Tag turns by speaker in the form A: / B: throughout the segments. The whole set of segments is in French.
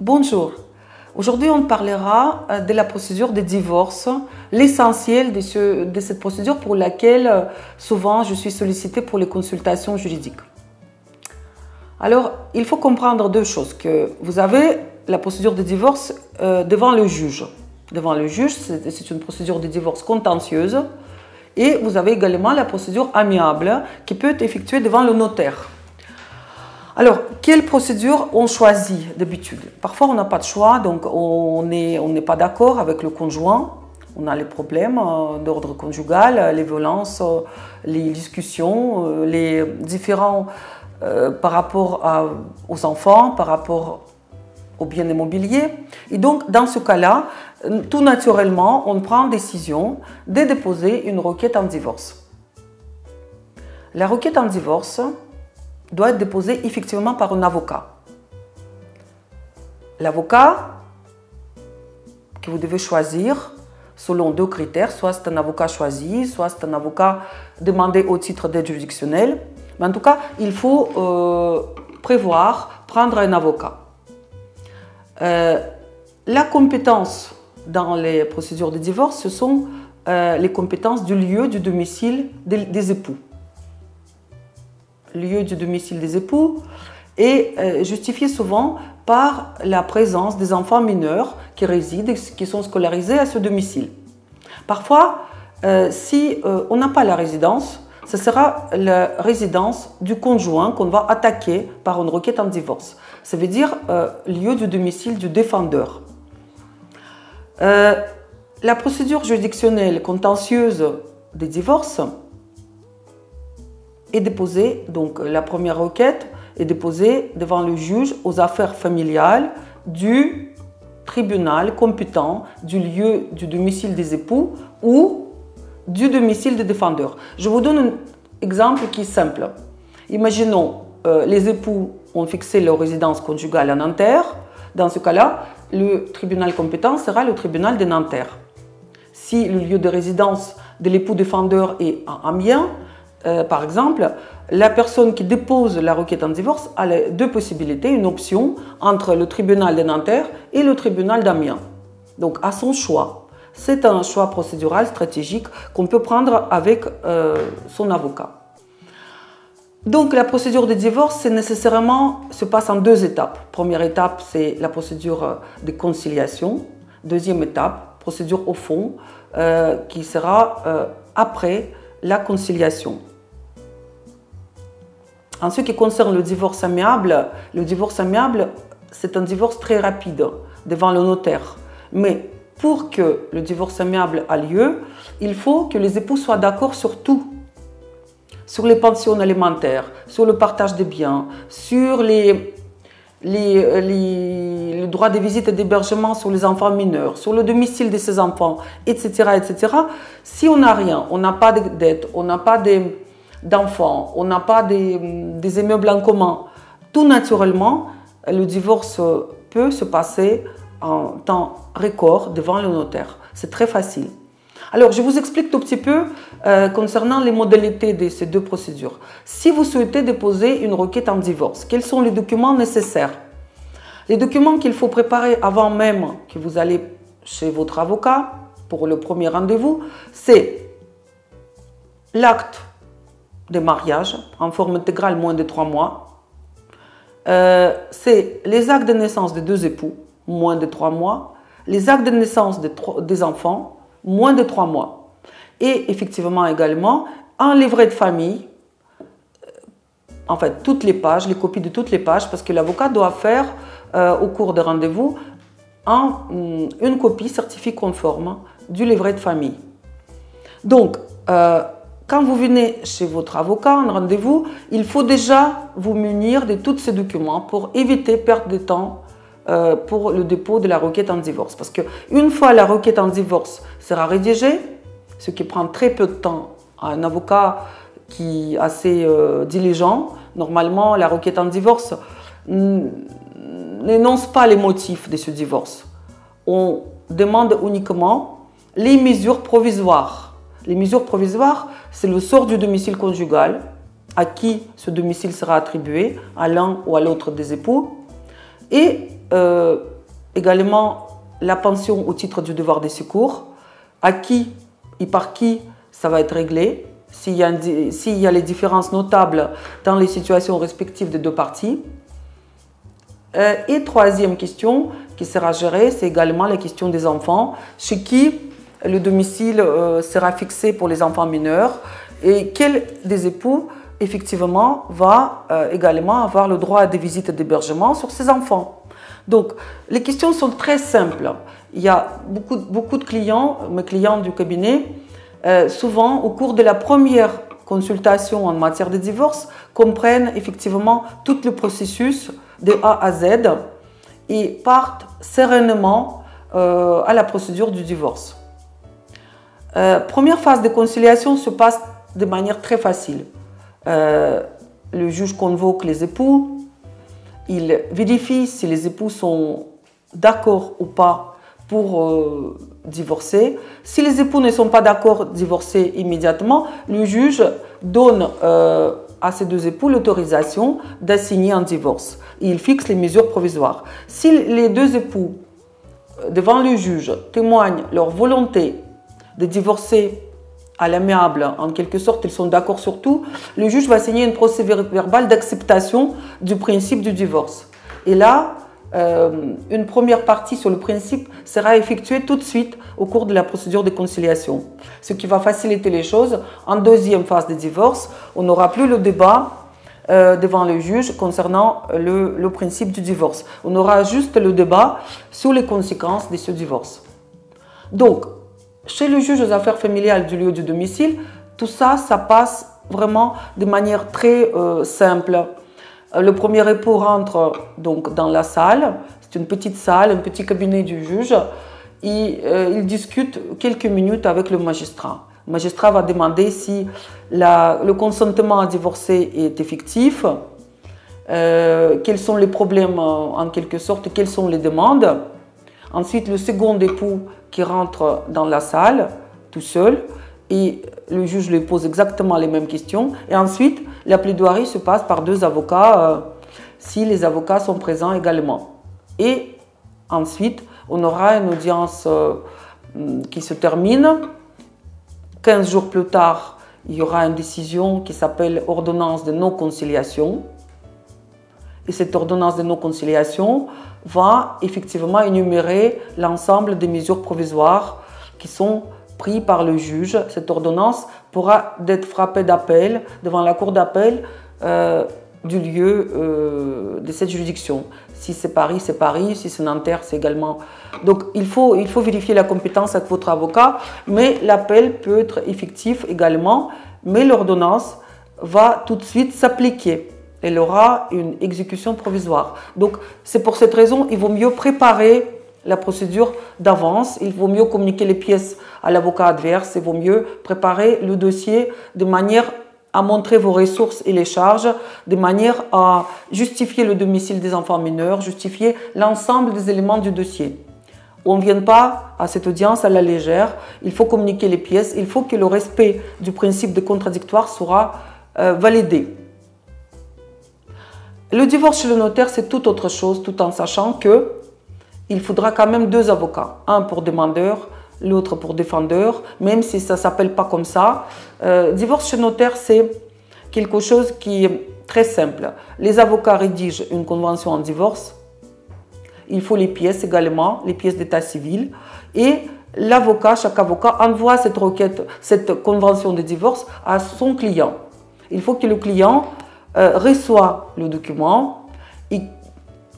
A: Bonjour. Aujourd'hui, on parlera de la procédure de divorce, l'essentiel de cette procédure pour laquelle souvent je suis sollicitée pour les consultations juridiques. Alors, il faut comprendre deux choses, que vous avez la procédure de divorce devant le juge. Devant le juge, c'est une procédure de divorce contentieuse et vous avez également la procédure amiable qui peut être effectuée devant le notaire. Alors, quelle procédure on choisit d'habitude? Parfois, on n'a pas de choix, donc on n'est pas d'accord avec le conjoint. On a les problèmes d'ordre conjugal, les violences, les discussions, les différends par rapport aux enfants, par rapport aux biens immobiliers. Et donc, dans ce cas-là, tout naturellement, on prend décision de déposer une requête en divorce. La requête en divorce doit être déposée effectivement par un avocat. L'avocat que vous devez choisir selon deux critères, soit c'est un avocat choisi, soit c'est un avocat demandé au titre d'aide juridictionnelle. Mais en tout cas, il faut prévoir prendre un avocat. La compétence dans les procédures de divorce, ce sont les compétences du lieu du domicile des époux. Lieu du domicile des époux est justifié souvent par la présence des enfants mineurs qui résident, qui sont scolarisés à ce domicile. Parfois, si on n'a pas la résidence, ce sera la résidence du conjoint qu'on va attaquer par une requête en divorce. Ça veut dire lieu du domicile du défendeur. La procédure juridictionnelle contentieuse des divorces est déposée, donc la première requête est déposée devant le juge aux affaires familiales du tribunal compétent du lieu du domicile des époux ou du domicile des défendeurs. Je vous donne un exemple qui est simple. Imaginons les époux ont fixé leur résidence conjugale à Nanterre. Dans ce cas-là, le tribunal compétent sera le tribunal de Nanterre. Si le lieu de résidence de l'époux défendeur est à Amiens, par exemple, la personne qui dépose la requête en divorce a les deux possibilités, une option entre le tribunal de Nanterre et le tribunal d'Amiens. Donc, à son choix. C'est un choix procédural stratégique qu'on peut prendre avec son avocat. Donc, la procédure de divorce, se passe en deux étapes. Première étape, c'est la procédure de conciliation. Deuxième étape, procédure au fond, qui sera après la conciliation. En ce qui concerne le divorce amiable, c'est un divorce très rapide devant le notaire. Mais pour que le divorce amiable ait lieu, il faut que les époux soient d'accord sur tout. Sur les pensions alimentaires, sur le partage des biens, sur le droit de visite et d'hébergement sur les enfants mineurs, sur le domicile de ces enfants, etc., etc. Si on n'a rien, on n'a pas de dette, on n'a pas d'enfants, on n'a pas des immeubles en commun, tout naturellement, le divorce peut se passer en temps record devant le notaire. C'est très facile. Alors, je vous explique tout petit peu concernant les modalités de ces deux procédures. Si vous souhaitez déposer une requête en divorce, quels sont les documents nécessaires? Les documents qu'il faut préparer avant même que vous allez chez votre avocat pour le premier rendez-vous, c'est l'acte de mariage en forme intégrale moins de 3 mois. C'est les actes de naissance des deux époux, moins de 3 mois. Les actes de naissance des enfants, moins de 3 mois. Et effectivement également, un livret de famille, en fait toutes les pages, les copies de toutes les pages, parce que l'avocat doit faire au cours des rendez-vous une copie certifiée conforme du livret de famille. Donc, quand vous venez chez votre avocat en rendez-vous, il faut déjà vous munir de tous ces documents pour éviter perte de temps pour le dépôt de la requête en divorce. Parce qu'une fois la requête en divorce sera rédigée, ce qui prend très peu de temps à un avocat qui est assez diligent, normalement la requête en divorce n'énonce pas les motifs de ce divorce. On demande uniquement les mesures provisoires. Les mesures provisoires, c'est le sort du domicile conjugal, à qui ce domicile sera attribué, à l'un ou à l'autre des époux, et également la pension au titre du devoir de secours, à qui et par qui ça va être réglé, s'il y a les différences notables dans les situations respectives des deux parties. Et troisième question qui sera gérée, c'est également la question des enfants, chez qui le domicile sera fixé pour les enfants mineurs et quel des époux effectivement va également avoir le droit à des visites d'hébergement sur ses enfants. Donc les questions sont très simples. Il y a beaucoup de clients, mes clients du cabinet, souvent au cours de la première consultation en matière de divorce, comprennent effectivement tout le processus de A à Z et partent sereinement à la procédure du divorce. Première phase de conciliation se passe de manière très facile. Le juge convoque les époux, il vérifie si les époux sont d'accord ou pas pour divorcer. Si les époux ne sont pas d'accord divorcer immédiatement, le juge donne à ces deux époux l'autorisation d'assigner un divorce. Il fixe les mesures provisoires. Si les deux époux, devant le juge, témoignent leur volonté de divorcer à l'amiable, en quelque sorte, ils sont d'accord sur tout, le juge va signer une procès-verbal d'acceptation du principe du divorce. Et là, une première partie sur le principe sera effectuée tout de suite au cours de la procédure de conciliation, ce qui va faciliter les choses. En deuxième phase de divorce, on n'aura plus le débat devant le juge concernant le principe du divorce. On aura juste le débat sur les conséquences de ce divorce. Donc, chez le juge aux affaires familiales du lieu du domicile, tout ça, ça passe vraiment de manière très simple. Le premier époux rentre donc dans la salle, c'est une petite salle, un petit cabinet du juge, et il discute quelques minutes avec le magistrat. Le magistrat va demander si le consentement à divorcer est effectif, quels sont les problèmes en quelque sorte, quelles sont les demandes. Ensuite, le second époux qui rentre dans la salle tout seul et le juge lui pose exactement les mêmes questions. Et ensuite, la plaidoirie se passe par deux avocats si les avocats sont présents également. Et ensuite, on aura une audience qui se termine. 15 jours plus tard, il y aura une décision qui s'appelle ordonnance de non-conciliation. Et cette ordonnance de non-conciliation va effectivement énumérer l'ensemble des mesures provisoires qui sont prises par le juge. Cette ordonnance pourra être frappée d'appel devant la cour d'appel du lieu de cette juridiction. Si c'est Paris, c'est Paris. Si c'est Nanterre, c'est également. Donc il faut vérifier la compétence avec votre avocat, mais l'appel peut être effectif également, mais l'ordonnance va tout de suite s'appliquer. Elle aura une exécution provisoire. Donc, c'est pour cette raison qu'il vaut mieux préparer la procédure d'avance, il vaut mieux communiquer les pièces à l'avocat adverse, il vaut mieux préparer le dossier de manière à montrer vos ressources et les charges, de manière à justifier le domicile des enfants mineurs, justifier l'ensemble des éléments du dossier. On ne vient pas à cette audience à la légère, il faut communiquer les pièces, il faut que le respect du principe de contradictoire sera validé. Le divorce chez le notaire, c'est tout autre chose, tout en sachant qu'il faudra quand même deux avocats. Un pour demandeur, l'autre pour défendeur, même si ça ne s'appelle pas comme ça. Divorce chez le notaire, c'est quelque chose qui est très simple. Les avocats rédigent une convention en divorce. Il faut les pièces également, les pièces d'état civil. Et l'avocat, chaque avocat, envoie cette requête, cette convention de divorce à son client. Il faut que le client reçoit le document et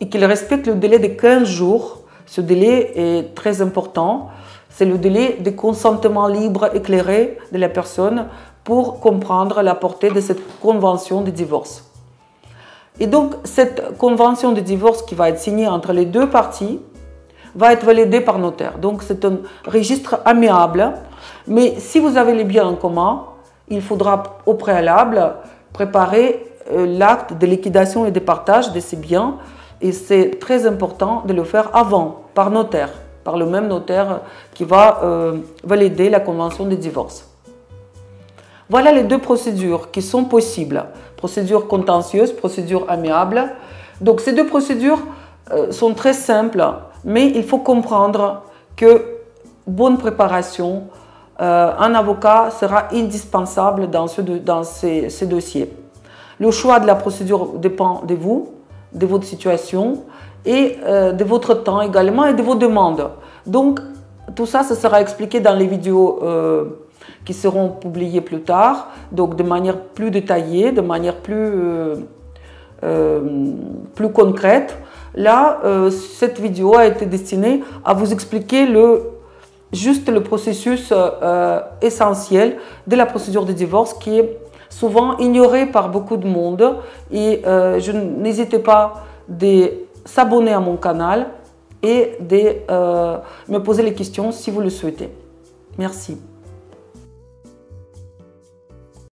A: qu'il respecte le délai de 15 jours. Ce délai est très important. C'est le délai de consentement libre éclairé de la personne pour comprendre la portée de cette convention de divorce. Et donc, cette convention de divorce qui va être signée entre les deux parties va être validée par notaire. Donc, c'est un registre amiable. Mais si vous avez les biens en commun, il faudra au préalable préparer l'acte de liquidation et de partage de ces biens. Et c'est très important de le faire avant, par notaire, par le même notaire qui va valider la convention de divorce. Voilà les deux procédures qui sont possibles. Procédure contentieuse, procédure amiable. Donc ces deux procédures sont très simples, mais il faut comprendre que bonne préparation, un avocat sera indispensable dans ces dossiers. Le choix de la procédure dépend de vous, de votre situation et de votre temps également et de vos demandes. Donc, tout ça, ça sera expliqué dans les vidéos qui seront publiées plus tard, donc de manière plus détaillée, de manière plus concrète. Là, cette vidéo a été destinée à vous expliquer juste le processus essentiel de la procédure de divorce qui est souvent ignoré par beaucoup de monde. Et n'hésitez pas de s'abonner à mon canal et de me poser les questions si vous le souhaitez. Merci.